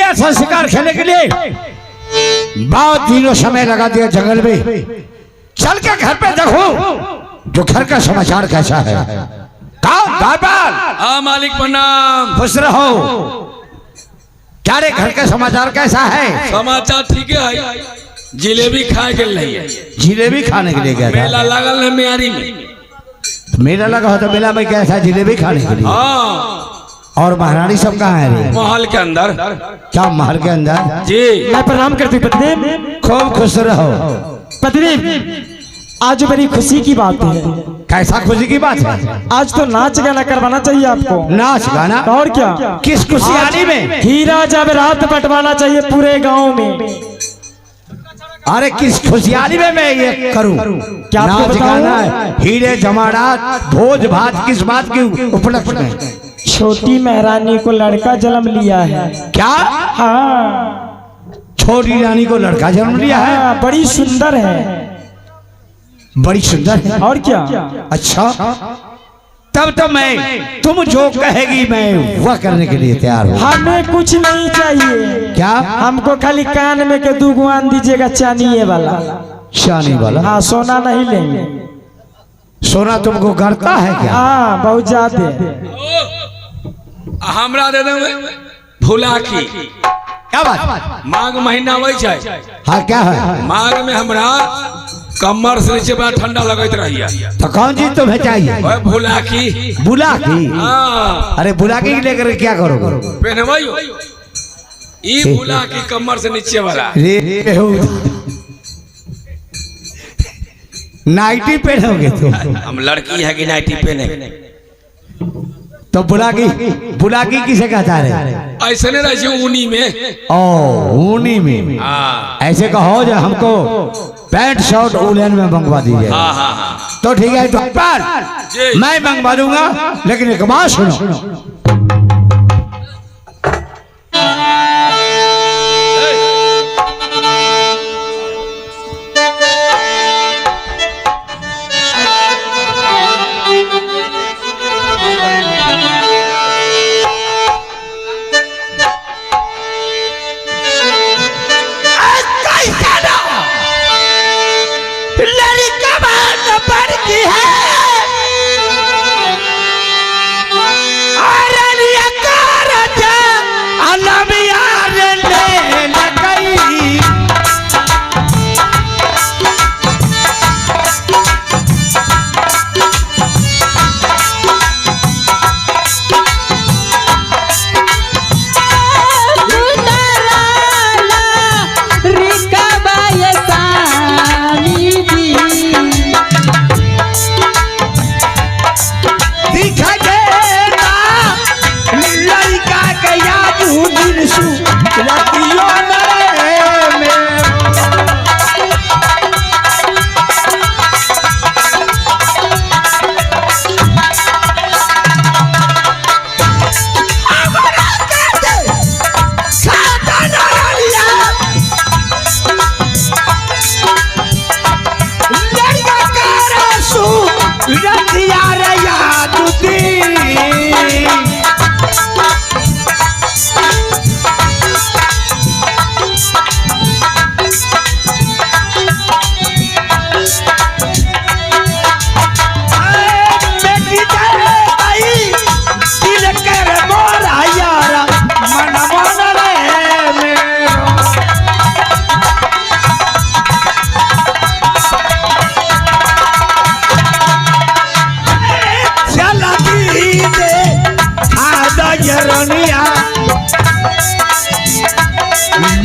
गया था शिकार खेलने के लिए, बहुत दिनों समय लगा दिया जंगल में। चल के घर पे देखो जो घर का समाचार कैसा है। हाँ मालिक प्रणाम। खुश रहो। क्या रे घर का समाचार कैसा है? समाचार ठीक है। जिलेबी खाए के लिए, जिलेबी खाने के लिए गया था। मेला लगल है मेरी में। मेला लगा हो तो मेला में गया था जिलेबी खाने के लिए। हाँ। और महारानी सब कहाँ है रे? महल के अंदर। क्या महल के अंदर? जी मैं प्रणाम करती हूँ पतिदेव। खूब खुश रहो। पतिदेव आज बड़ी खुशी की बात है। कैसा खुशी की बात है? आज तो नाच गाना करवाना चाहिए आपको। नाच गाना? और क्या? किस खुशहाली में? हीरा जब रात बंटवाना चाहिए पूरे गांव में। अरे किस खुशहाली में मैं ये करूं? क्या आपको नाच बताऊं? गाना, हीरे जमाड़ात, भोज भात, किस बात की उपलक्ष्य में? छोटी महारानी को लड़का जन्म लिया है। क्या? हाँ छोटी रानी को लड़का जन्म लिया है? हाँ, बड़ी सुंदर है। बड़ी सुंदर है। और क्या? अच्छा तब तो मैं, तुम जो कहेगी मैं वह करने के लिए तैयार हूँ। हमें कुछ नहीं चाहिए। क्या? हमको खाली कान में के दुगुआन दीजिएगा चांदी वाला। चांदी वाला? हाँ सोना नहीं लेंगे। सोना तुमको गड़ता है क्या? हाँ बहुत ज्यादा। हमरा दे देंगे भूला की। क्या बात? माघ महीना वही है। हाँ क्या है? माघ में हमरा कमर से नीचे बड़ा ठंडा लगत रहिए। तो कौन चीज तुम्हें चाहिए? भूला की। बुलाकी? हाँ। अरे बुलाकी लेकर क्या करोगे? पहनवाइयो ई भूला की कमर से नीचे वाला। रे नाइटी पहनोगे तुम? हम लड़की है कि नाइटी पहने? तो बुलाकी किसे कहता है? ऐसे नहीं रही ऊनी में। ओ ऊनी में? हाँ। ऐसे कहो जो हमको पैंट शर्ट उलन में मंगवा दीजिए। हाँ हाँ हाँ। तो ठीक है, तो पर मैं मंगवा दूंगा, लेकिन एक बात सुनो।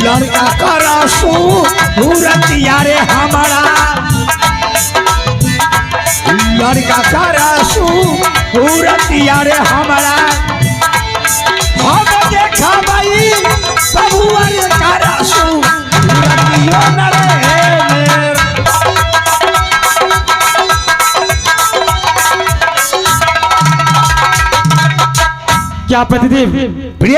लड़का करासू रतिया रे हमारा, लड़का करासू रतिया रे हमारा। हम देखा भाई बबुआ रे करासू रतिया न रे क्या पतिदेव प्रिय,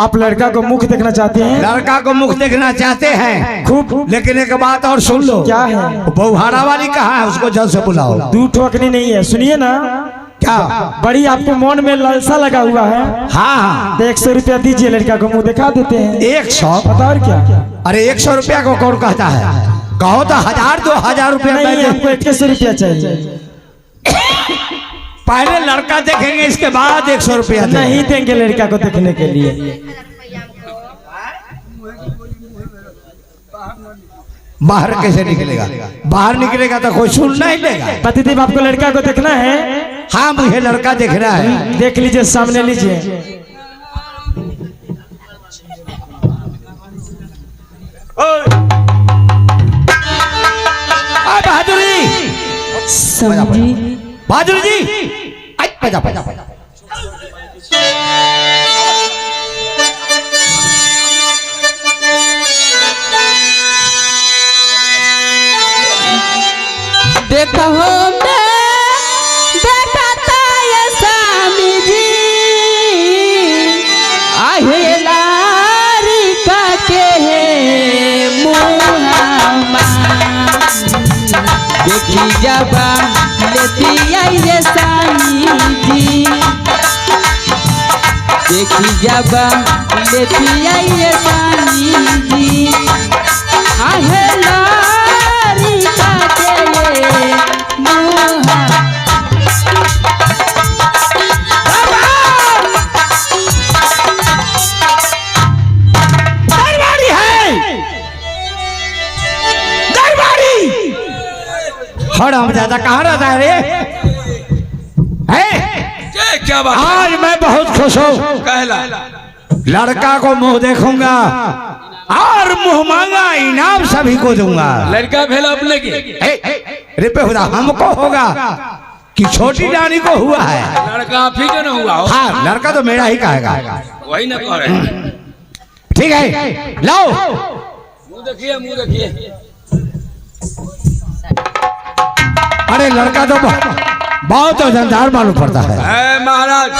आप लड़का को मुख देखना चाहते हैं? लड़का को मुख देखना चाहते हैं खूब, लेकिन एक बात और सुन लो। क्या है? बहुहारा वाली कहाँ है? उसको जल्द से बुलाओ। दू ठोकनी नहीं है, सुनिए ना। क्या? बड़ी आपको मन में लालसा लगा हुआ है। हाँ हाँ, तो 100 रुपया दीजिए, लड़का को मुंह दिखा देते हैं। 100? बता और क्या? अरे 100 रुपया को कौन कहता है? कहो तो 1000 2000 रुपया नहीं, दे। हमको 21 रुपया चाहिए। पहले लड़का देखेंगे, इसके बाद 100 रुपया नहीं देंगे लड़का को देखने के लिए। बाहर कैसे निकलेगा? बाहर निकलेगा तो कोई सुन नहीं लेगा। पतिदेव आपको लड़का को देखना है? हाँ, मुझे लड़का देखना है। देख लीजिए, सामने लीजिए। बहादुरी, समझी बहादुर जी, पैदा पैदा पैदा। देखो मैं देखता ये स्वामी जी आहेलारी का के मुहामा देखी जबा लेती ये स्वामी जी देखी जबा लेती ये स्वामी जी आहेलारी का हम ज्यादा कहाँ रहता है रे? क्या बात? आज मैं बहुत खुश हूँ। कहला लड़का को मुंह देखूंगा और मुंह मांगा इनाम सभी को दूंगा। लड़का भेला अपने की रे बेहुदा हमको होगा कि छोटी रानी को हुआ है? लड़का आप ही को न हुआ हो। हाँ, लड़का तो मेरा ही कहेगा। वही ना कह रहे। ठीक है, लाओ। मुंह देखिए, मुंह देखिए। अरे लड़का तो बहुत वजनदार मालूम पड़ता है। है महाराज,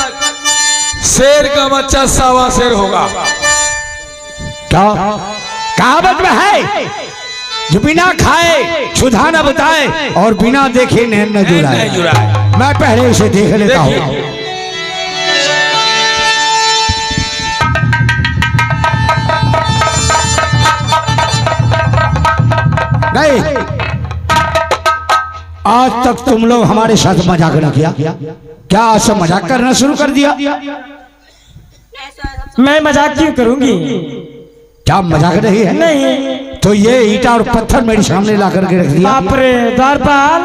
शेर का बच्चा 1.25 शेर होगा। क्या कहावत में है? जो बिना खाए क्षुधा न बताए और बिना देखे नैन न जुड़ाए। मैं पहले इसे देख लेता हूँ। नहीं, आज तक तुम लोग हमारे साथ मजाक न किया। क्या आज से मजाक करना शुरू कर दिया? मैं मजाक क्यों करूंगी? क्या मजाक नहीं है? नहीं। तो ये ईटा और पत्थर मेरे सामने ला करके रख दिया। बाप रे द्वारपाल,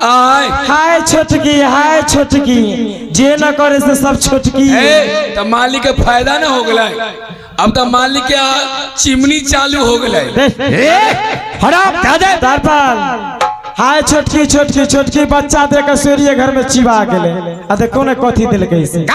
आय हाय छोटकी, हाय छोटकी, जे न करे से सब छोटकी। तो मालिक के फायदा ना हो गया। अब तो मालिक के चिमनी चालू हो गया। द्वारपाल, हाय छोटकी छोटकी छोटकी, बच्चा देख सूर्य घर में चिबा गेले। आ देखो ने कथी दिल कैसे।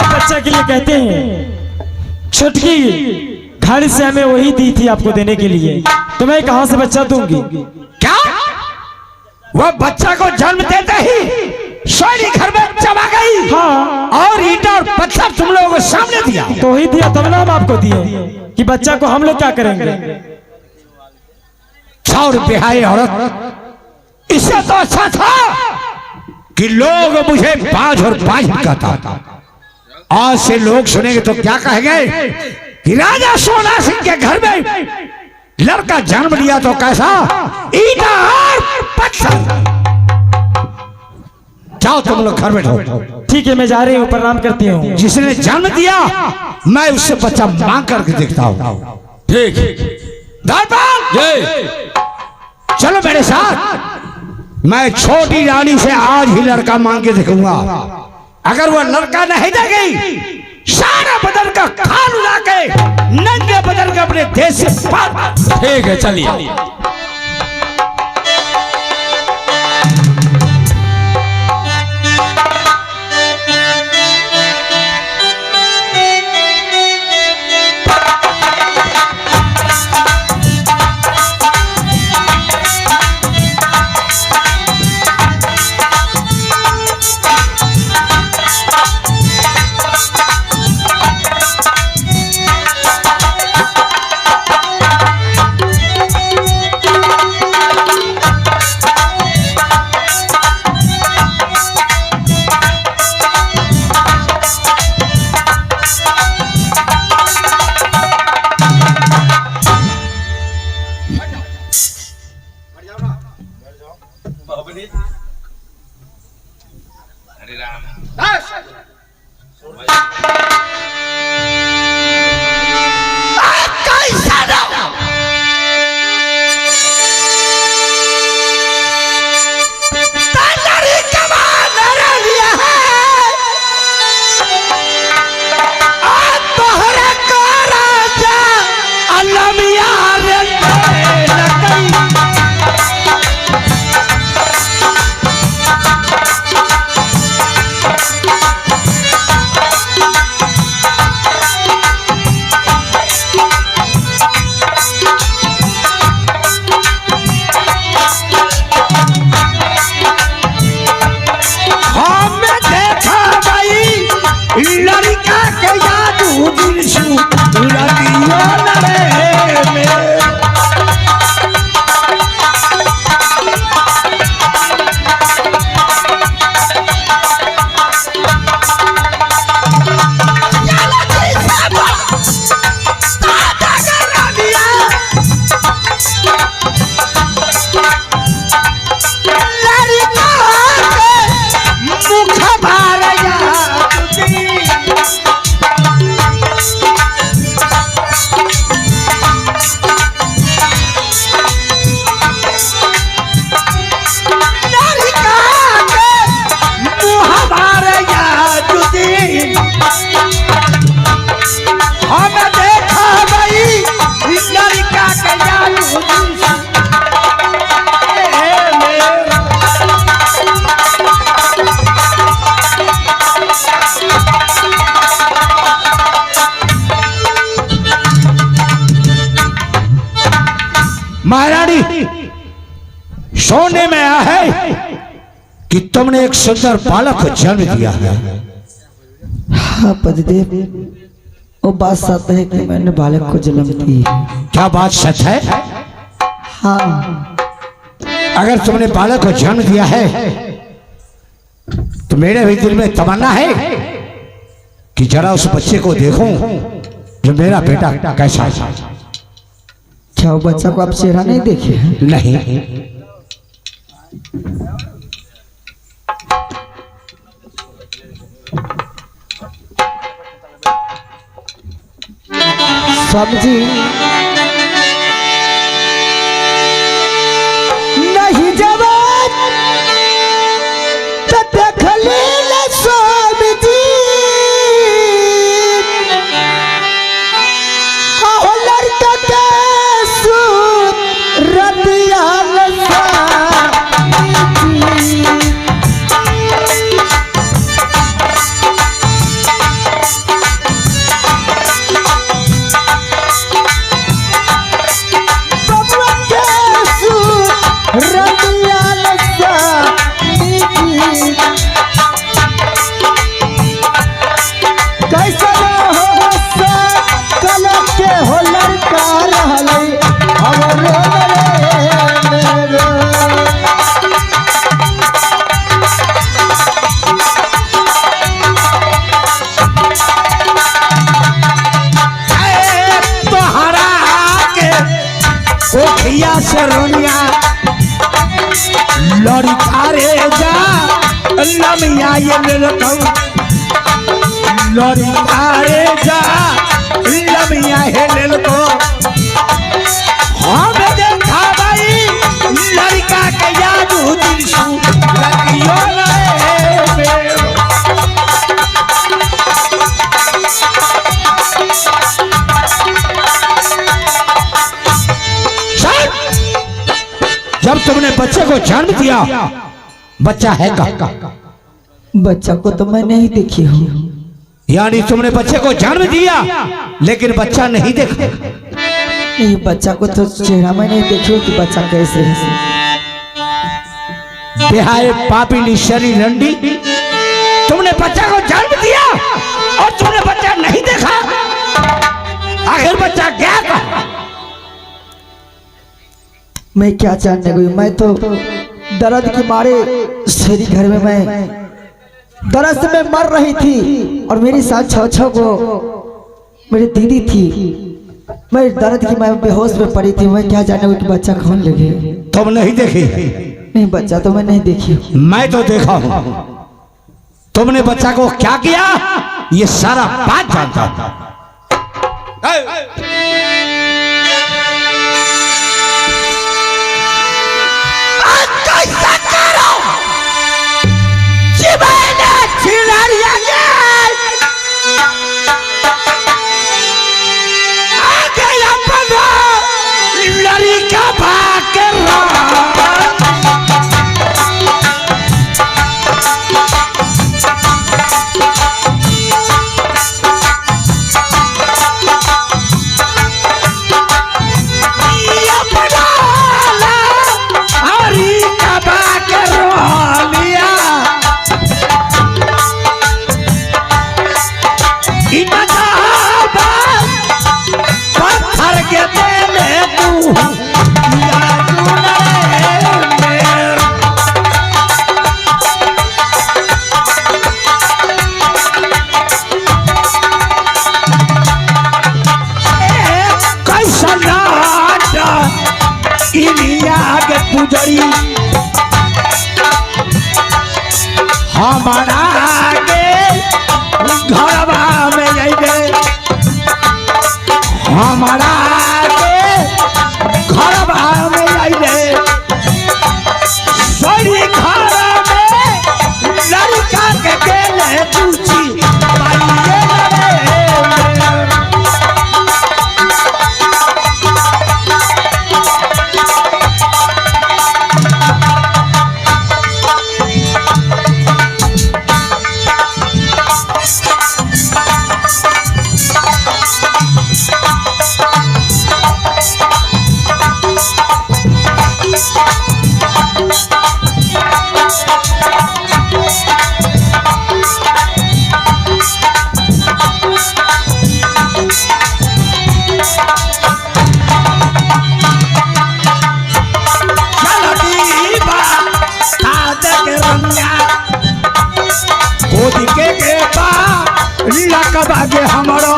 आप बच्चा के लिए कहते हैं छुटकी घर से हमें वही दी थी आपको देने के लिए, तो मैं कहां से बच्चा दूंगी? क्या वह बच्चा को जन्म देते ही सोनी घर में चबा गई? हाँ। और ईटा और पत्थर तुम लोगों को सामने दिया? तो ही दिया तब ना हम आपको दिए कि बच्चा को हम लोग क्या करेंगे? 100 रुपये औरत, इससे तो अच्छा था कि लोग मुझे बाज और बाज कहता था। आज से लोग सुनेंगे तो क्या कहेंगे कि राजा सोना सिंह के घर में लड़का जन्म लिया तो कैसा ईटा और पत्थर। जाओ तुम लोग घर में रहो। ठीक है, मैं जा रही हूँ, प्रणाम करती हूँ। जिसने जन्म दिया मैं उससे बच्चा मांग करके देखता हूँ। ठीक। दरबार जय। चलो मेरे साथ, मैं छोटी रानी से आज ही लड़का मांग के देखूंगा। अगर वह लड़का नहीं देगी सारा बदन का खाल उड़ा के नंगे बदन का अपने देश से पार। ठीक है, चलिए। महारानी सोने में आया है कि तुमने एक सुंदर बालक को जन्म दिया है। हाँ पतिदेव, वो बात सच है कि मैंने बालक को जन्म दी है। क्या बात सच है? हाँ। अगर तुमने बालक को जन्म दिया है तो मेरे भी दिल में तमन्ना है कि जरा उस बच्चे को देखूं जो मेरा बेटा कैसा है। क्या वो बच्चा को आप चेहरा नहीं देखे हैं? नहीं। स्वामी जी, नहीं जवान तो देख ले स्वामी जी, कहो लड़का के सूरत यार स्वामी जी। लमिया ये ललको लड़का रे जा लमिया हे ललको हम देखा भाई लड़का के याद दिलसु लगियो रे जब तुमने बच्चे को जन्म दिया बच्चा है का? बच्चा को तो मैं नहीं देखी हूँ। यानी तुमने बच्चे को जन्म दिया लेकिन बच्चा नहीं देखा? नहीं, बच्चा को तो चेहरा में नहीं देखी कि बच्चा कैसे है। बेहाय पापी निशरी रंडी, तुमने बच्चा को जन्म दिया और तुमने बच्चा नहीं देखा। आखिर बच्चा क्या कहा? मैं क्या जानने गई, मैं तो दर्द के मारे शेरी घर में मैं दर्द से मैं मर रही थी और मेरे साथ छह को मेरी दीदी थी। मैं दर्द की मैं बेहोश में पड़ी थी। मैं क्या जाने कि बच्चा कौन लगे। तुम नहीं देखी? नहीं, बच्चा तो मैं नहीं देखी। मैं तो देखा हूं। तुमने बच्चा को क्या किया ये सारा बात जानता हूं। हमारा के घरवा में आइबे, हमारा के घरवा में आइबे, सोरी घर में लड़का के गेले पूछी माइये बागे हमारो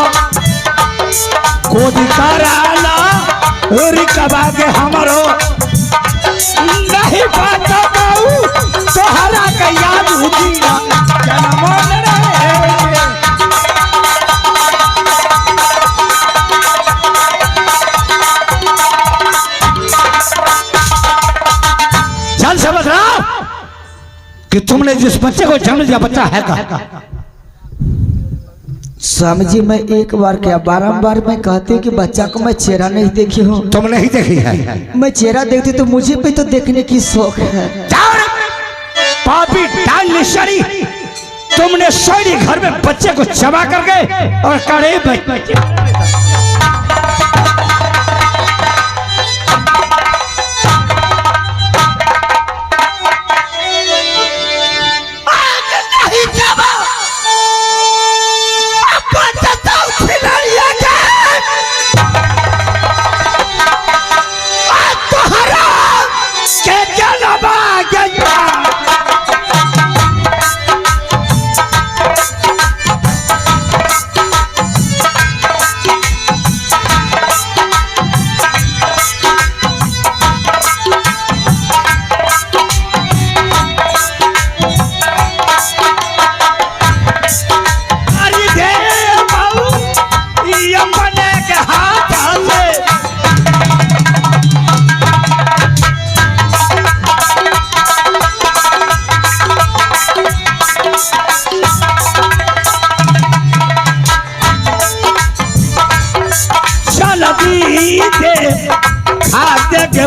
कोदी कराला और कबागे हमारो नहीं पाता बाऊ तोहरा का याद हुजीरा जनमोन रे। चल समझ रहा कि तुमने जिस बच्चे को जन्म दिया बच्चा है का? स्वामी जी, मैं एक बार क्या बारंबार मैं कहती हूँ कि बच्चा को मैं चेहरा नहीं देखी हूँ। तुम नहीं देखी है? मैं चेहरा देखती तो मुझे भी तो देखने की शौक है। पापी डांगलिशरी, तुमने सोरी घर में बच्चे को जमा कर गए और कड़े बच्चे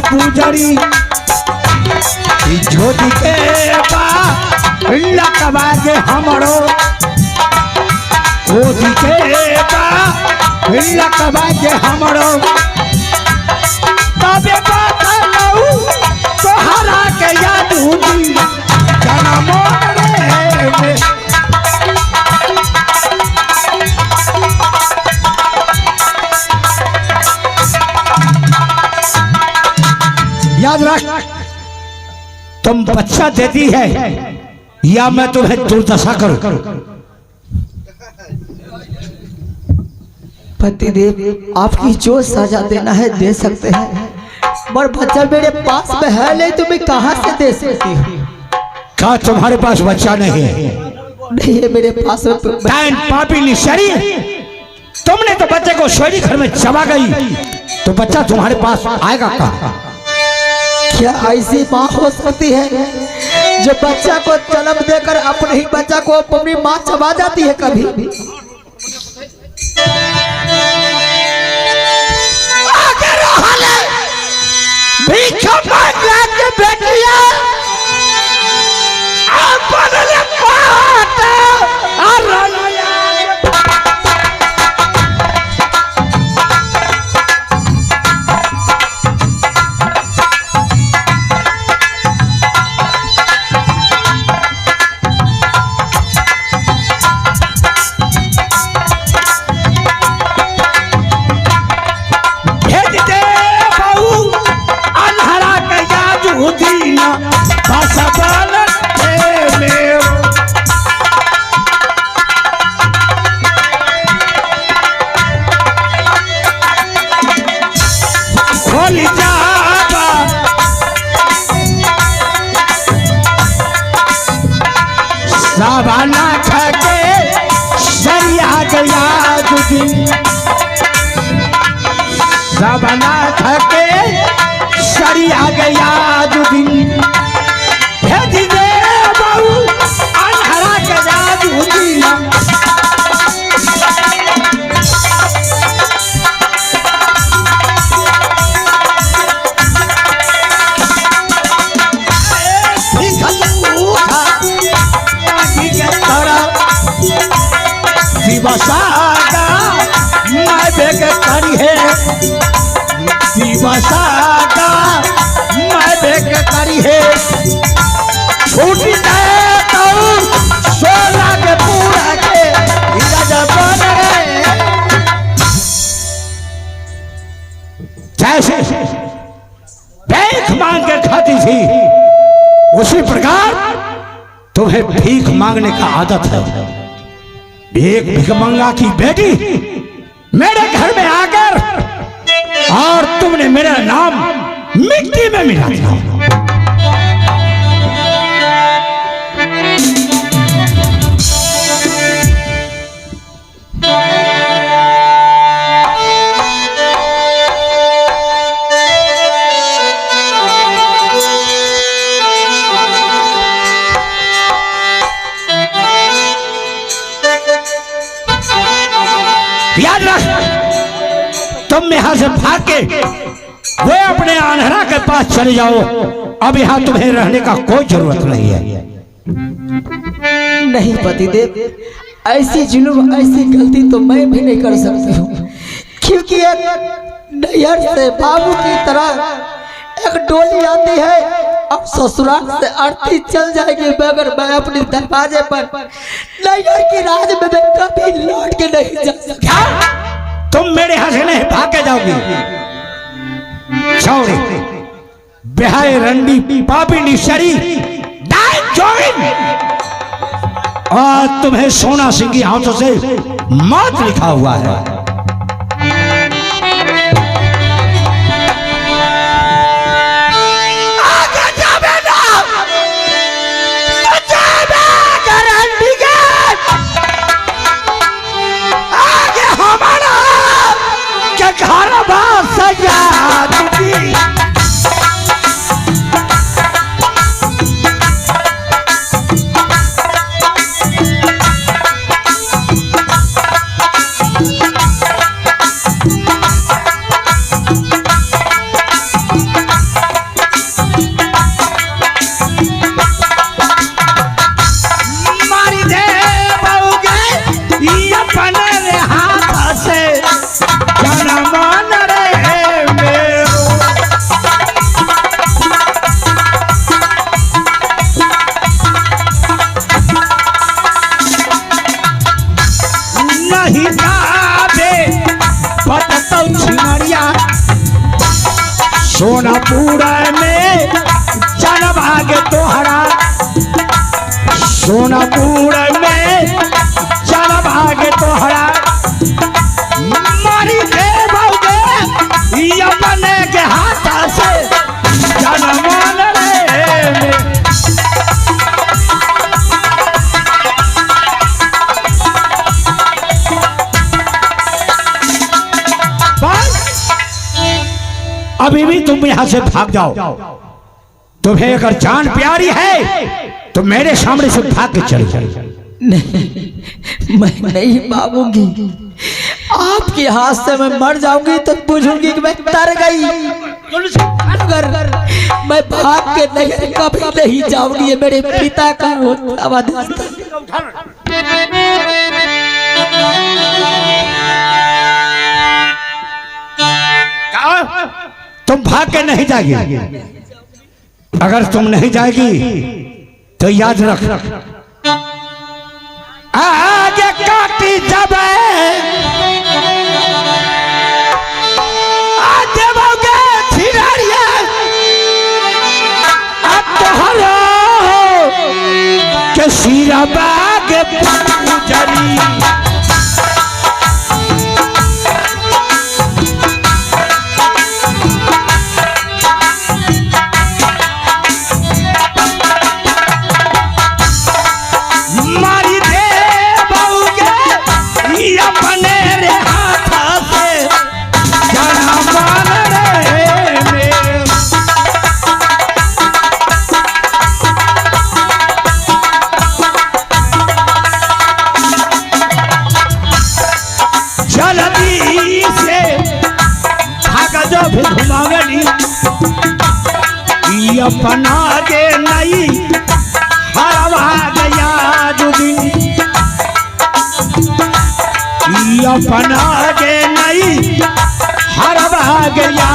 पुजरी ज्योति के बा लकवा के हमरो ज्योति के बा लकवा के हमरो तबे बात तोहरा के याद हुई जनमो रे याद रख तुम बच्चा देती है या मैं तुम्हें दुर्दशा करूं। पतिदेव आपकी जो सजा देना है दे सकते हैं, पर बच्चा मेरे पास में है नहीं, तुम्हें कहाँ से दे सकती हूँ। क्या तुम्हारे पास बच्चा नहीं है? नहीं है मेरे पास में पापी निशरी, तुमने तो बच्चे को शहरी घर में चबा गई, तो बच्चा तुम्हारे पास आएगा कहाँ? क्या ऐसी माँ हो सकती है जो बच्चा को जन्म देकर अपने ही बच्चा को अपनी माँ चबा जाती है कभी भी? साबाना खके सरिया गया दिन, साबाना खके सरिया गया दिन, भेज दे बहू अनहरा के जादू दिन। दिवसागा मैं बेग करी है, दिवसागा मैं बेग करी है, छूटी जाए तो सोना के पूरा के जबन रे। जैसे भीख मांग के खाती थी उसी प्रकार तुम्हें भीख मांगने का आदत है। एक भिखमंगा की बेटी मेरे घर में आकर और तुमने मेरा नाम मिट्टी में मिला दिया। याद रख, तुम यहां से भाग के वे अपने आन्हरा के पास चले जाओ। अब यहां तुम्हें रहने का कोई जरूरत नहीं है। नहीं पतिदेव, ऐसी जुल्म ऐसी गलती तो मैं भी नहीं कर सकती हूँ, क्योंकि एक नैहर से बाबू की तरह एक डोली आती है अब ससुराल से अर्थी चल जाएगी, मगर मैं अपने दरवाजे पर नैहर की राज में कभी लौट के नहीं जा सकता। तुम मेरे यहाँ से नहीं भाग के जाओगी। छोड़े बेहाय रंडी पापी निशरी और तुम्हें सोना सिंह की हाथों से मौत लिखा हुआ है। नहीं जाबे बततौ छिमरिया सोनापुर में चल भागे तोहरा सोनापुर में चल भागे तोहरा मारी दे भौगे ये अपने के हाथ से जनमान रे में अभी भी तुम यहाँ से भाग जाओ। तुम्हें अगर जान प्यारी है तो मेरे सामने से भाग के चले जाओ। नहीं मैं नहीं भागूंगी। आपके हाथ से मैं मर जाऊंगी तो पूछूंगी कि मैं तर गई। अगर मैं भाग के नहीं कभी नहीं जाऊंगी। ये मेरे पिता का आवाज। तुम भाग के नहीं जाएगी। अगर तुम नहीं जाएगी तो याद रख आगे काटी जब देवोगे छिड़ारिया तोहरा के सिरा बाग पूजरी अपना के नहीं हरवा गया जुदिन अपना के नहीं हरवा गया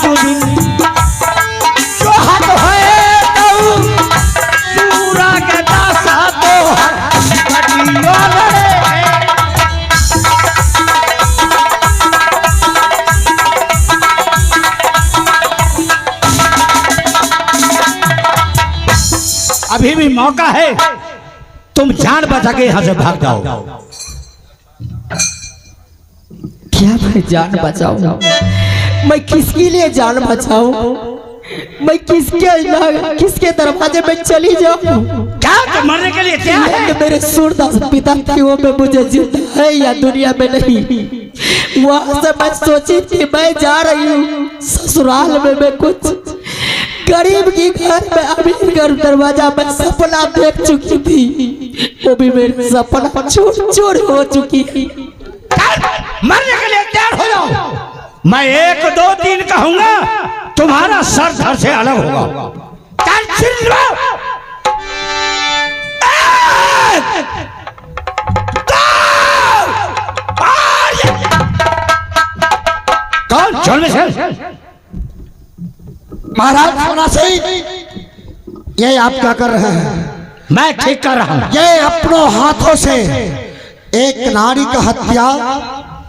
जुदिन जो हक है तो पूरा के दासा तो कटियो अभी भी मौका है। तुम जान बचा के यहाँ से भाग जाओ। क्या मैं जान बचाऊं? मैं किसके लिए जान बचाऊं? मैं किसके दरवाजे में चली जाऊं? क्या तुम मरने के लिए क्या है? मेरे सूरदास पिता की वो में मुझे जिंदा है या दुनिया में नहीं। वहां से मैं सोची थी मैं जा रही हूँ ससुराल में। मैं कुछ गरीब की घर में अमीर घर दरवाजा में सपना देख चुकी थी। वो भी मेरे सपना चूर हो चुकी थी। मरने के लिए तैयार हो जाओ। मैं 1 2 3 कहूंगा तुम्हारा सर धड़ से अलग होगा। कौन चल में से महाराज सोना सिंह, ये आप क्या कर रहे हैं? मैं ठीक कर रहा हूँ। ये अपनों हाथों से एक नारी का हत्या।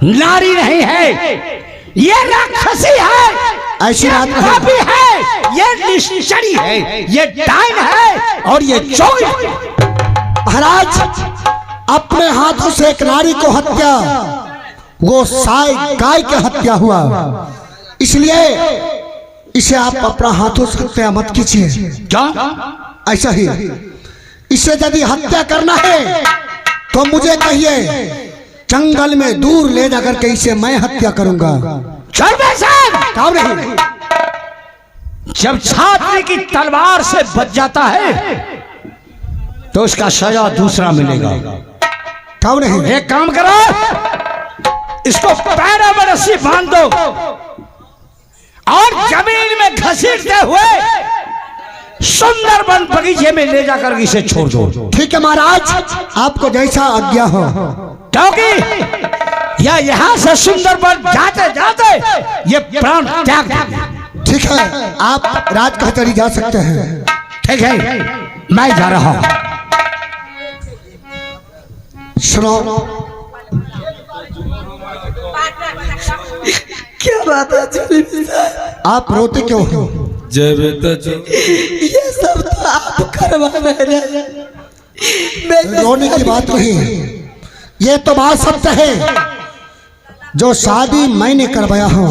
नारी नहीं है, ये राक्षसी है, ऐसी बात नहीं है, ये निश्चरी है, ये डाइन है और ये चोर है। महाराज अपने हाथों से एक नारी को हत्या, वो साय गाय की हत्या हुआ, इसलिए इसे आप अपना हाथों से हत्या मत कीजिए। क्या? ऐसा ही इसे यदि हत्या करना है तो मुझे कहिए, जंगल में दूर ले जाकर के इसे मैं हत्या करूंगा। काम नहीं। जब छात्र की तलवार से बच जाता है तो उसका सजा दूसरा मिलेगा। काम नहीं। एक काम करो, इसको पैरों में रस्सी बांध दो और जमीन में घसीटते हुए सुंदरबन बगीचे में ले जाकर इसे छोड़ दो। ठीक है महाराज, आपको जैसा आज्ञा हो। क्योंकि या यहाँ से सुंदरबन जाते जाते ये प्राण त्याग देंगे। ठीक है, आप राज कचहरी जा सकते हैं। ठीक है, मैं जा रहा हूँ। सुनो, क्या बात है जुली साहब? आप रोते क्यों हो? जय बेटा जो ये सब तो आप करवा रहे हैं। मैं रोने की बात नहीं है, ये तो बात सत्य है। जो शादी मैंने करवाया हूँ,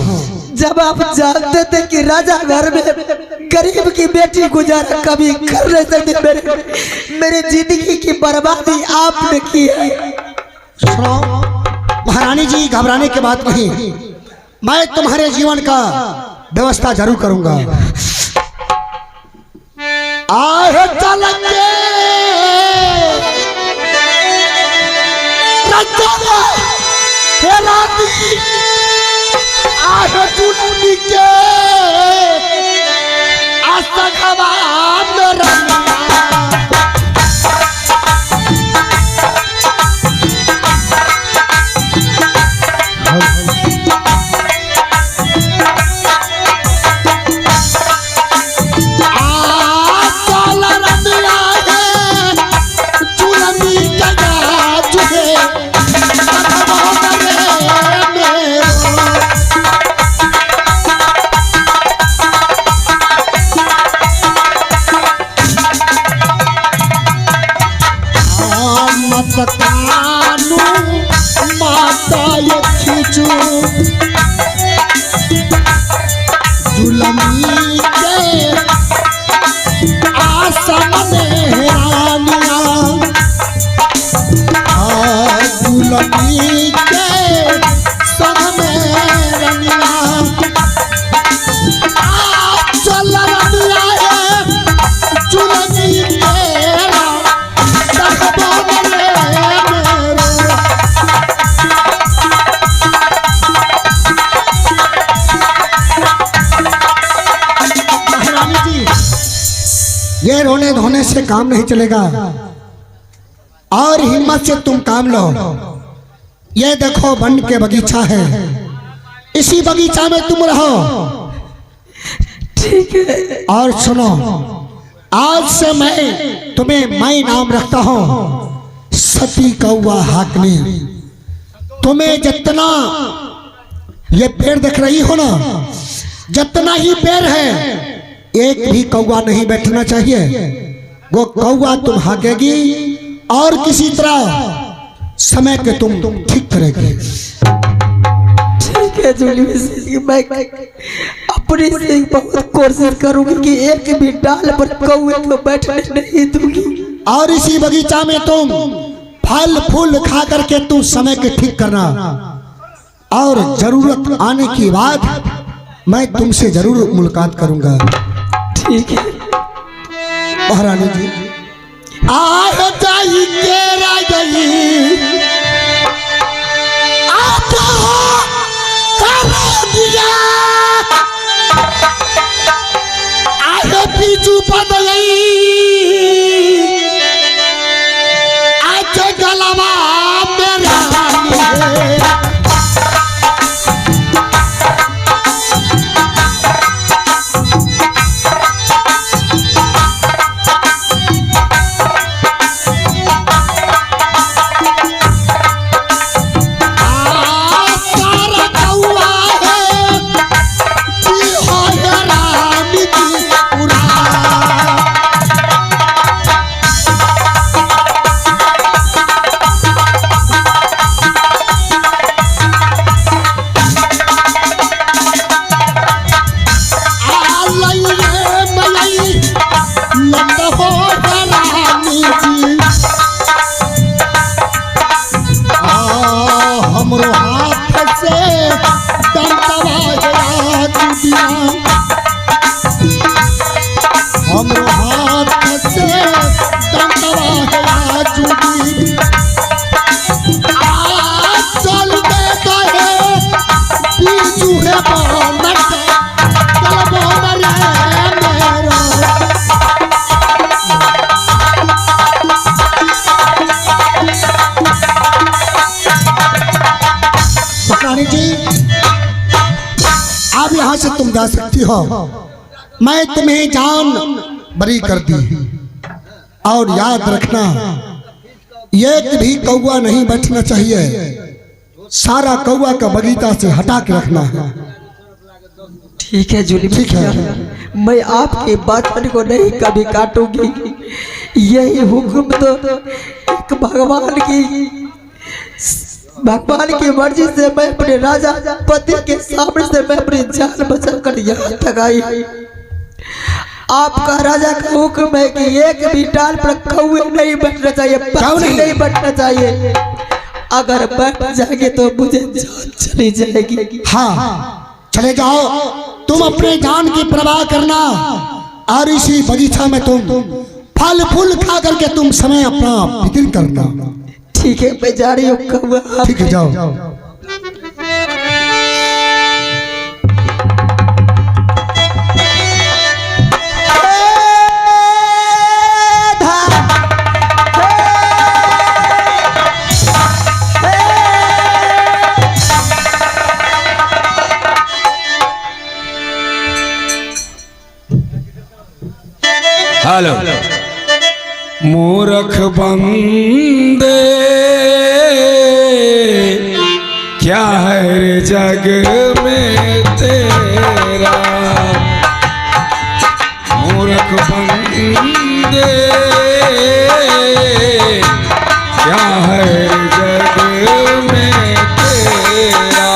जब आप जानते थे कि राजा घर में गरीब की बेटी गुजारा कभी कर नहीं सकते, मेरी जिंदगी की बर्बादी आपने की है। सुनो महारानी जी, घबराने की बात नहीं, मैं तुम्हारे जीवन का व्यवस्था जरूर करूंगा। आए चलेंगे ये रोने धोने से काम नहीं चलेगा, और हिम्मत से तुम काम लो। ये देखो वन के बगीचा है, इसी बगीचा में तुम रहो। ठीक है। और सुनो, आज से मैं तुम्हें मैं नाम रखता हूँ सती कौवा हाकनी। तुम्हें जितना ये पेड़ देख रही हो ना, जितना ही पेड़ है, एक भी कौवा नहीं बैठना चाहिए। वो कौवा तुम हाकेगी और किसी तरह समय के तुम ठीक करेगी। ठीक है जूली, मैं अपनी से बहुत कोशिश करूंगी कि एक भी डाल पर कौवे को बैठने नहीं दूंगी। और इसी बगीचा में तुम फल फूल खा करके तुम समय के ठीक करना, और जरूरत आने के बाद मैं तुमसे जरूर मुलाकात करूंगा। ठीक है महारानी जी। आज जाई तेरा गई आता कर दिया, आज पीछू बदलई, आज गलवा मेरा से तुम जा सकती हो। मैं तुम्हें जान बरी कर दी, और याद रखना एक भी कौवा नहीं बैठना चाहिए। सारा कौआ का बगीचा से हटा के रखना है। ठीक है जूली ठीक है। मैं आपके वचन को नहीं कभी काटूंगी। यही हुक्म तो एक भगवान की मर्जी से मैं अपने राजा पति के सामने से मैं अपनी जान बचाकर यहाँ तक आई। आपका राजा का हुक्म है कि एक भी डाल पर कौवे नहीं बैठना चाहिए, पक्षी नहीं बैठना चाहिए। अगर बैठ जाएंगे तो मुझे जान चली जाएगी। हाँ चले जाओ, तुम अपने जान की परवाह करना और इसी बगीचा में तुम फल फूल खा करके तुम समय अपना व्यतीत करना। ठीक है मैं जा रही हूँ। ठीक है जाओ। हेलो मूर्ख बंदे क्या है रे जग में तेरा। मूर्ख बंदे क्या है रे जग में तेरा।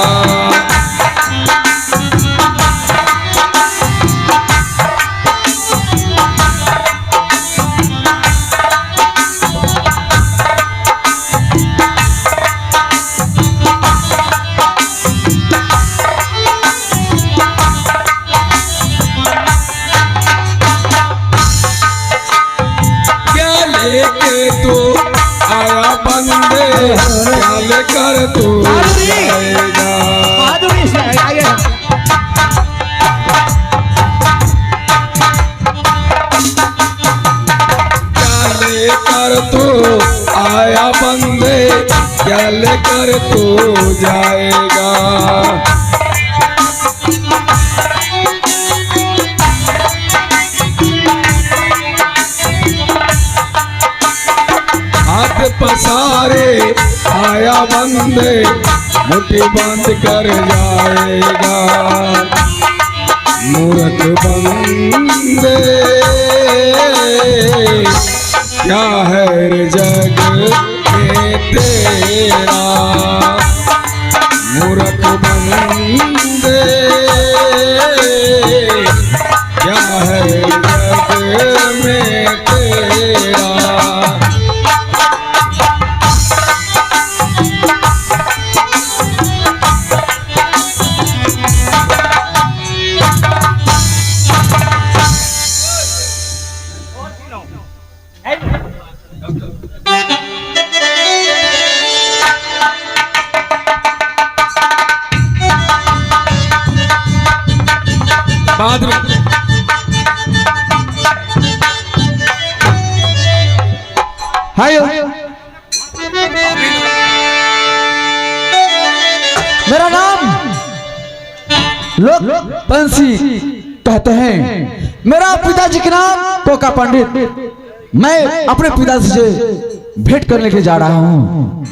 तो आया बंदे क्या लेकर तू जाएगा। क्या लेकर तू आया बंदे क्या लेकर तू जाएगा। हाथ पसारे आया बंदे मुट्ठी बंद कर जाएगा। मूर्ख बंदे क्या है रे जग में तेरा। मूर्ख बंदे क्या है जग में तेरा। बाद में हायो मेरा नाम लोग पंसी कहते हैं। मेरा पिताजी के नाम कोका पंडित। मैं अपने पिताजी से भेंट करने के जा रहा हूँ।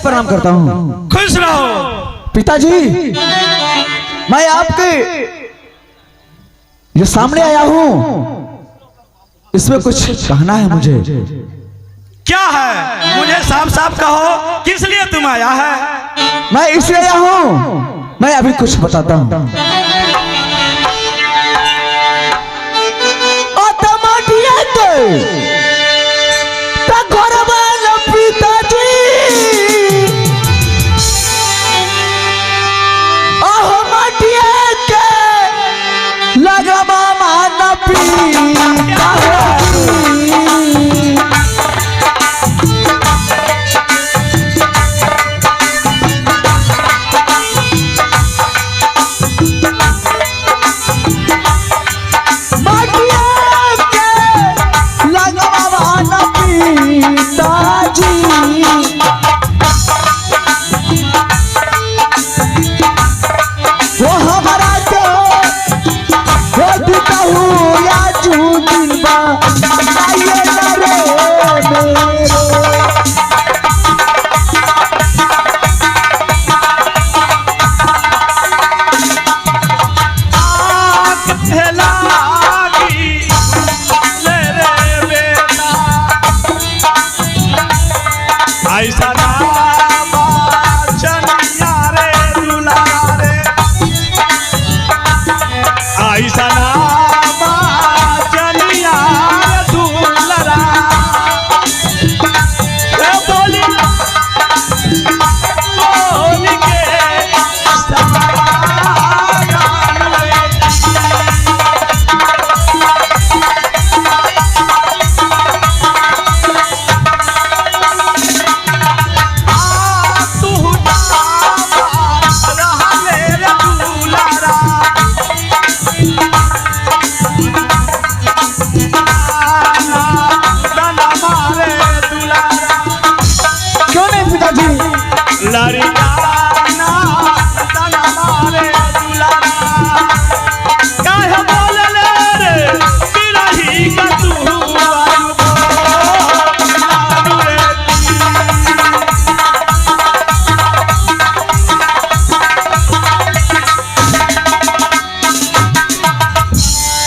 प्रणाम करता हूँ। खुश रहो। पिताजी, मैं आपके जो सामने आया हूँ इसमें कुछ कहना है मुझे। क्या है? मुझे साफ साफ कहो, किस लिए तुम आया है? मैं इसलिए आया हूँ, मैं अभी कुछ बताता हूँ। पिताजी आहो माटिया के लगा मामा न पीता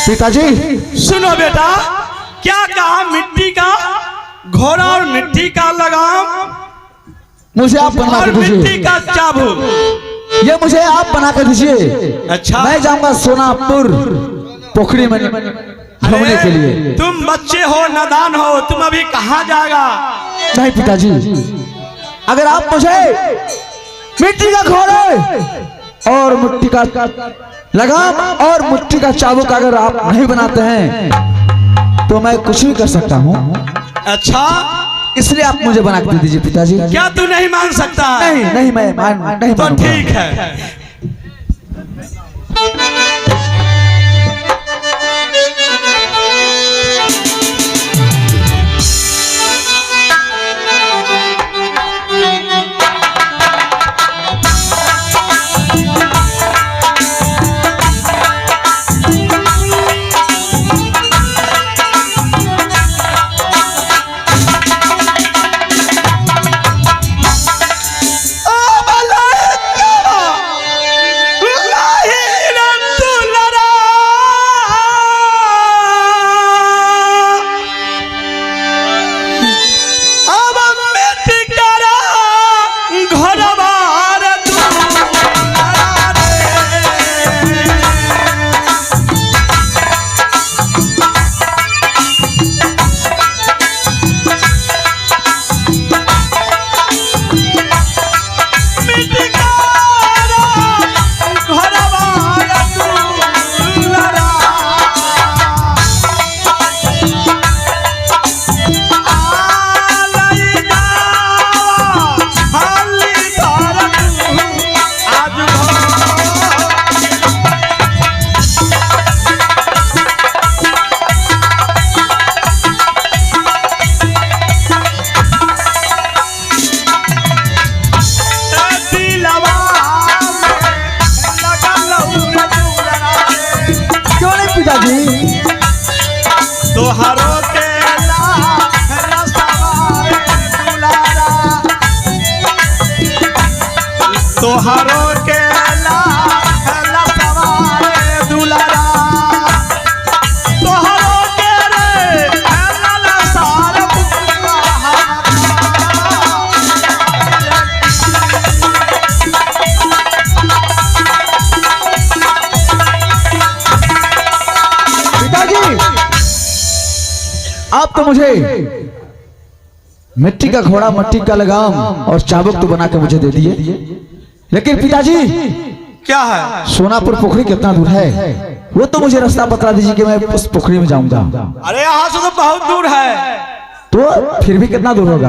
पिताजी सुनो बेटा, क्या कहा? मिट्टी का घोड़ा और मिट्टी का लगाम, मुझे आप बना और के मिट्टी दीजिए। का चाबुक। ये मुझे आप बना के दीजिए। अच्छा, मैं जाऊंगा सोनापुर पोखरी में घूमने के लिए। तुम बच्चे हो, नादान हो, तुम अभी कहाँ जाएगा? नहीं पिताजी, अगर आप मुझे मिट्टी का घोड़े और मिट्टी का लगाम और मिट्टी का चाबुक अगर आप नहीं बनाते हैं तो मैं कुछ भी कर सकता हूँ। अच्छा, इसलिए आप मुझे बना के दे दीजिए पिताजी। क्या तू नहीं मान सकता? नहीं नहीं, मैं नहीं तो मानूंगा। ठीक है। तो मुझे मिट्टी का घोड़ा, मट्टी का लगाम और चाबुक तो बना के मुझे दे दिए, लेकिन पिताजी क्या है? सोनापुर पोखरी कितना दूर है वो तो मुझे रास्ता बता दीजिए कि मैं उस पोखरी में जाऊंगा। अरे यहाँ से तो बहुत दूर है। तो फिर भी कितना दूर होगा?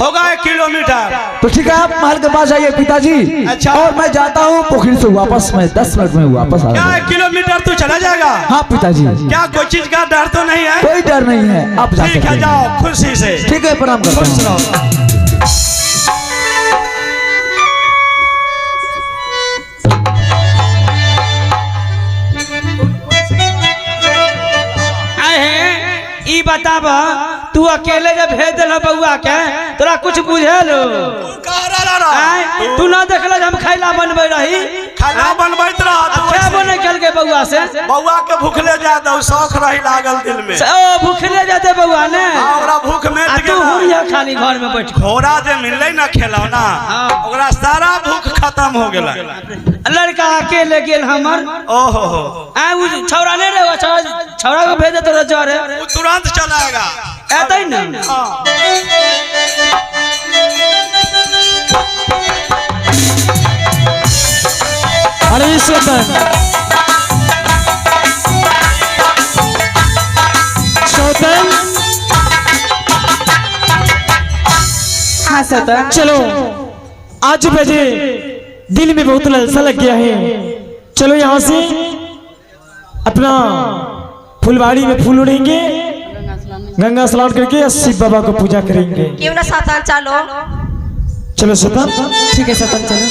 होगा 1 किलोमीटर। तो ठीक है, आप महल के पास जाइए पिताजी। अच्छा। और मैं जाता हूँ पोखरी से वापस, मैं 10 मिनट में वापस आ क्या जाऊंगा। 1 किलोमीटर तू चला जाएगा? हाँ पिताजी। क्या कोई चीज का डर तो नहीं है? कोई डर नहीं है, आप जा ठीक सकते है, हैं। जाओ खुशी से। ठीक है, प्रणाम करता खुश हूँ। रहो। ई बताब तू अकेले जब भेज दिल बउआ के तोरा कुछ बुझल? तू ना देखल हम खैला बनबे रही, खाना बनबैत रहा बने कल के बउआ से बउआ के भूखले जा दो, शौक रही लागल दिल में। ओ भूखले जाते बउआ ने, ओकरा भूख में तू हुरिया खाली घर में बैठ। घोड़ा जे मिलले ना खिलौना, ओकरा सारा भूख खत्म हो गेला। लड़का अकेले गेल हमर। ओहो हो, आ उ छौरा नहीं रे, छौरा को भेज दे तो जरे वो तुरंत चलाएगा। एतै न। अरे शैतान, शैतान, हाँ सतन चलो आज बजे दिल में बहुत ललसा लग गया है। चलो यहाँ से अपना फुलवाड़ी में फूल उड़ेंगे, गंगा स्नान करके शिव बाबा को पूजा करेंगे। क्यों ना सातान चलो? चलो शैतान। ठीक है सतन चलो।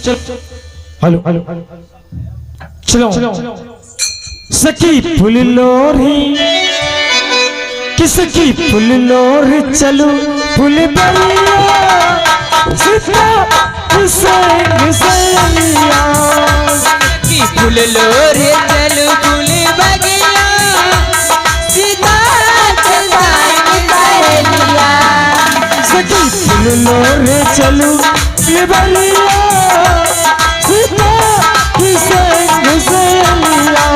चल हेलो हेलो चलो सखी फुल लोरी, किसकी फुल लोरी, चलो फुल बलिया सीता हुसैन सैलिया। की फूल लोरे चल फूल बगिया सीता सहेलिया। सखी फुल लोरी चलो फुल बलिया सीता हुसैन सैलिया।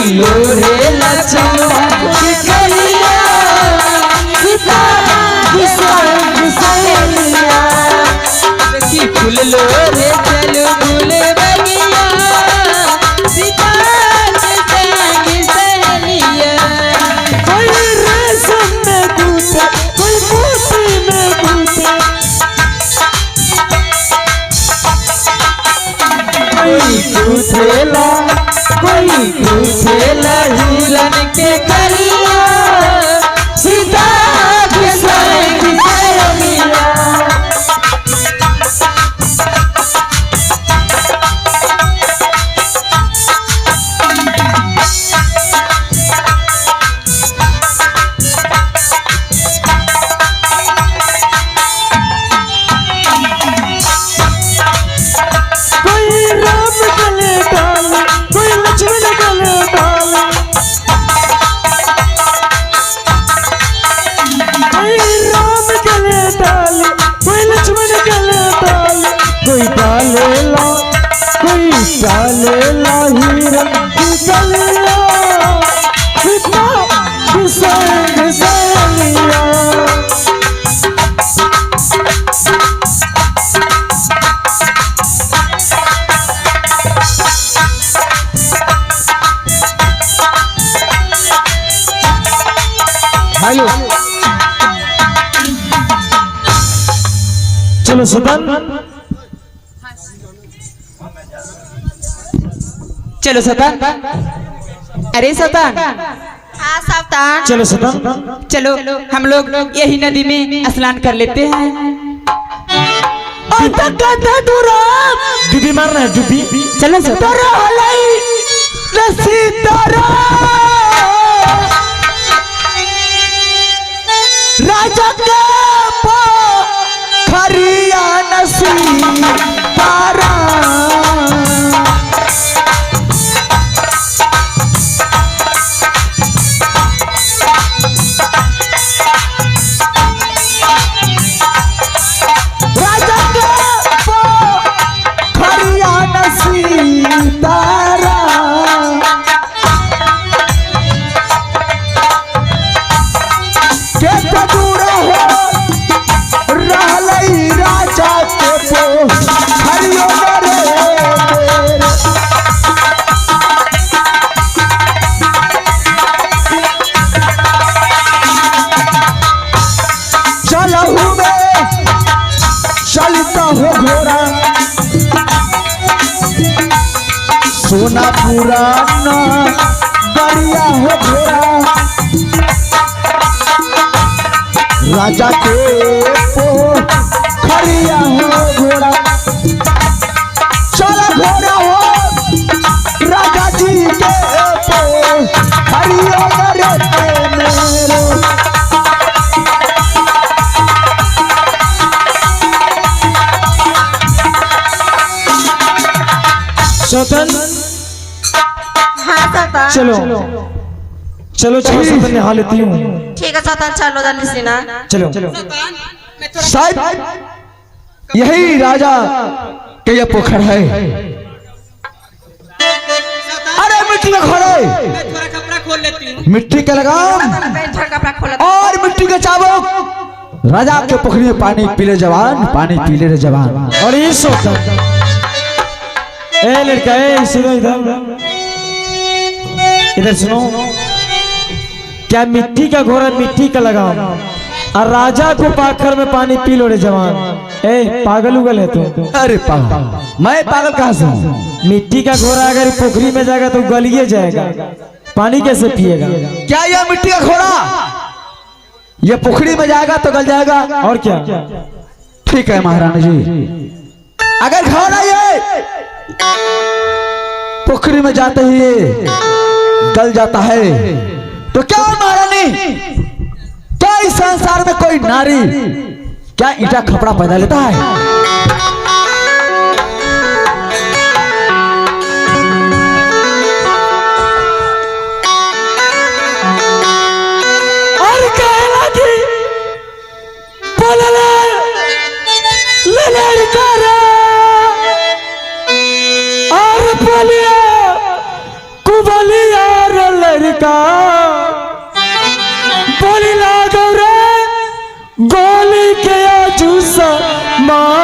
लोरेला चलवा के कलिया सीता सहेलिया। की फूल लोरे चल फूल बगिया सीता सहेलिया। कोई रेशम में गूंथे, कोई मोती में गूंथे, कोई गूंथेला, कोई गूंथेला हिरन के कलिया सीता सहेलिया। कोई राम गले डाले, कोई लक्ष्मण गले डाले, कोई राम गले डाले, कोई लक्ष्मण गले डाले, कोई डालेला, कोई डालेला हिरन की कलिया सीता हुसैन सैलिया। सतन चलो सतन। अरे सतन। हाँ सावधान। चलो सतन चलो हम लोग यही नदी में स्नान कर लेते हैं। डुबी मारना है डुबी। चलो सतन। राजा का खरिया नसीब पारा राजा का खरिया नसीब तारा के दूर हो रहलई राजा के पो हरियो रे चलहु में चलता हो घोड़ा सोना पुराना बढ़िया हो घोड़ा राजा के पो खरिया हो घोड़ा चल घोड़ा हो राजा जी के पो खरिया रे मेरो सतन हाँ सावधान। चलो चलो चलो सतन नहा लेती हूँ। ठीक है सावधान, चलो जल्दी से ना। चलो शायद यही राजा के ये पोखर है। अरे मिट्टी का घोड़ा थोड़ा कपड़ा खोल लेती हूँ। मिट्टी का लगाम कपड़ा खोला। और मिट्टी का चाबुक राजा के पोखरी में पानी पीले जवान पानी पीले रे जवान। और ये सोचता ए लड़का ए सुनो इधर इधर सुनो। क्या मिट्टी का घोड़ा मिट्टी का लगाओ और राजा को पाखर में पानी पी लो रे जवान। ए पागल उगल है तू। अरे पागल मैं पागल कहाँ से हूँ? मिट्टी का घोड़ा अगर पोखरी में जाएगा तो गलिए जाएगा, पानी कैसे पिएगा? क्या यह मिट्टी का घोड़ा ये पोखरी में जाएगा तो गल जाएगा? और क्या? ठीक है महारानी जी, अगर घोड़ा ये पोखरी में जाते ही गल जाता है तो क्या महारानी, क्या इस संसार में कोई नारी क्या ईटा खपड़ा पैदा लेता है? और कहला कि बोलले ललड़का रे और बोलिया कुबलिया रे लड़का बोली लागो रे गोली के जूस मां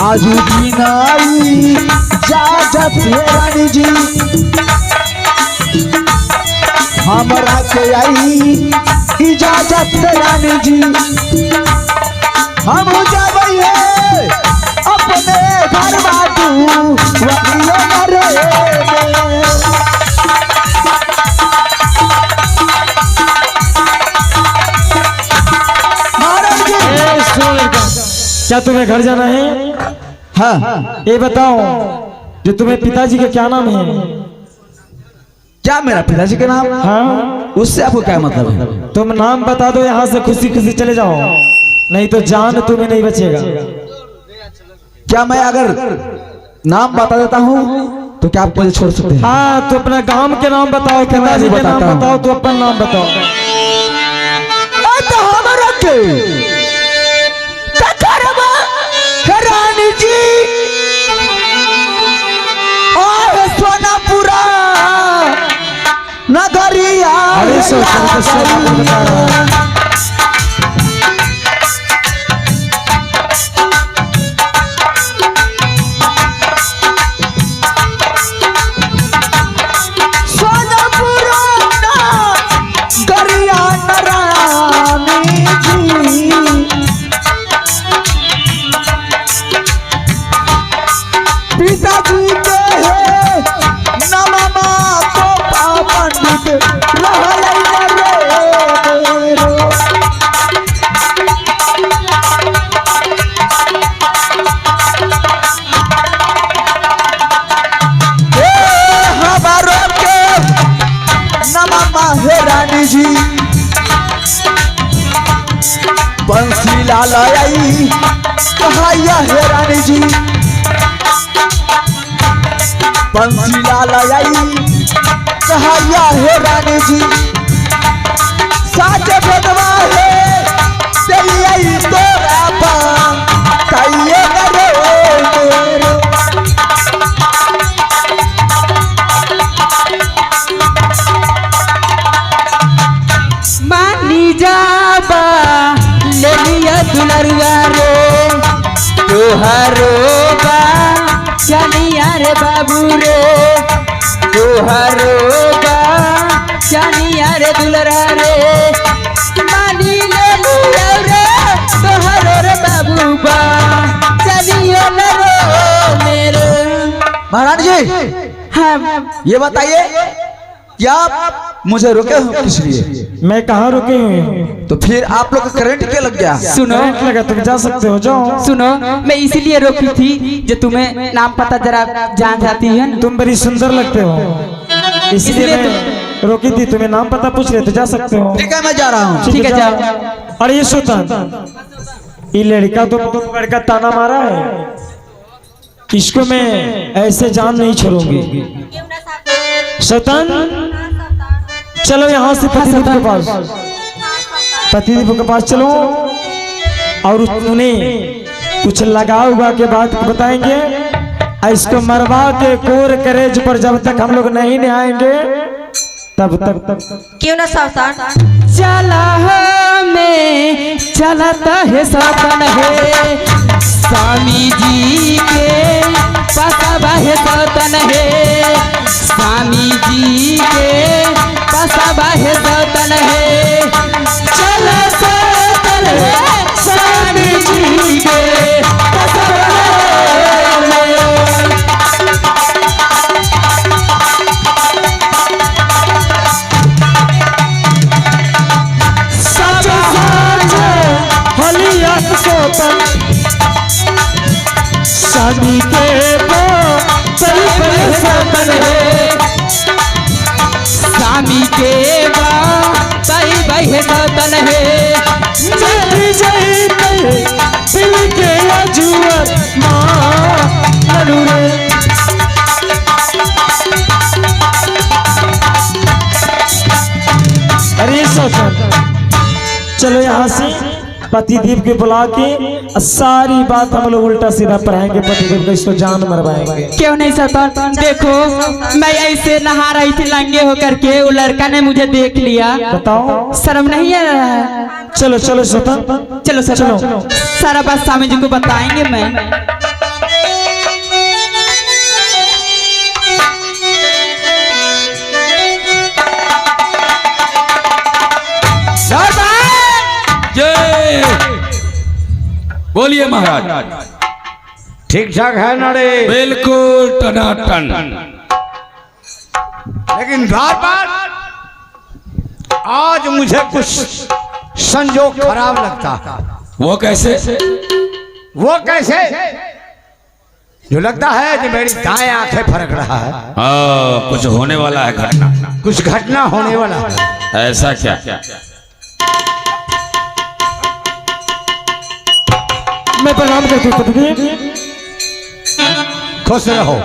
आज बिनाई जाजत रानी जी हमरा के आई इजाजत रानी जी, हम जाबई है अपने घर बाटू वहियो रे। क्या तुम्हें घर जाना है? हाँ ये बताओ जो तुम्हें पिताजी का क्या नाम है? क्या मेरा पिताजी का नाम? हाँ, उससे आपको क्या मतलब है? तुम नाम बता दो, यहाँ से खुशी खुशी चले जाओ, नहीं तो जान तुम्हें नहीं बचेगा। क्या मैं अगर नाम बता देता हूँ तो क्या आप मुझे छोड़ सकते हैं? हाँ, तो अपना गांव के नाम बताओ, पिताजी के नाम बताता हूँ। बताओ, तो अपना नाम बताओ। तो हमारा के ककरवा रानी जी और सोनापुरा नगरिया। अरे सोनापुर बता रहा है। रानी जी बंसी लाल आई कहाया है रानी जी, बंसी लाल आई कहाया है रानी जी। साचे भगवा है तेरी आई तोरा पा काये करे मेरे। मानी जाबा ले लिया दुलरुआ रे तोहरो बा जानिया रे बाबू रे तोहरो बा जानिया रे दुलरा रे मानी ले लिया रे तोहरो रे बाबू बा जानिया रे मेरे। महारानी जी हाँ, ये बताइए क्या आप मुझे रुके हो किस लिए? मैं कहाँ रुके हुए? तो फिर आप लोग को करंट क्या लग गया? सुनो करंट लगा, तुम जा सकते हो, जाओ। सुनो, मैं इसीलिए रोकी थी जो तुम्हें नाम पता जरा जान जाती है ना। तुम बड़ी सुंदर लगते हो, इसलिए मैं रोकी थी। तुम्हें नाम पता पूछ रहे थे, जा सकते हो। ठीक है मैं जा रहा हूँ। ठीक है, जाओ। अरे ये सुल्तान, ये लड़का तो पकड़ का ताना मारा है, इसको मैं ऐसे जान नहीं छोड़ूंगी। सुल्तान चलो यहाँ से पतिदेव के पास, पतिदेव के पास चलो और उन्हें कुछ लगा हुआ के बात बताएंगे। इसको मरवा के कोर करेज पर जब तक हम लोग नहीं आएंगे तब तक क्यों ना सावधान? चला में चलता है सपन है स्वामी जी के पसाबा है सतन है स्वामी जी के पसाबा है सतन है चला सतन है स्वामी जी के पसाबा शादी के सतन है स्वामी के सही बहे सतन है जय जय दिल के अजूर मां रे। अरे सोचो, चलो यहाँ से पतिदेव के बुला के सारी बात हम लोग उल्टा सीधा पढ़ाएंगे, पतिदेव को इसको जान मरवाएंगे। क्यों नहीं सतन? देखो मैं ऐसे नहा रही थी नंगे होकर के, वो लड़का ने मुझे देख लिया, बताओ शर्म नहीं आ रहा है? चलो चलो सतन, चलो सतन, सारा बात स्वामी जी को बताएंगे। मैं जय बोलिए महाराज। ठीक ठाक है ना रे? बिल्कुल टनाटन। लेकिन बार आज मुझे कुछ संजोग खराब लगता है। वो कैसे? वो कैसे? जो लगता है कि मेरी दाएं आंखें फरक रहा है, कुछ होने वाला है घटना। कुछ घटना होने वाला है। ऐसा क्या? मैं प्रणाम करती हूँ पत्नी। खुश रहो।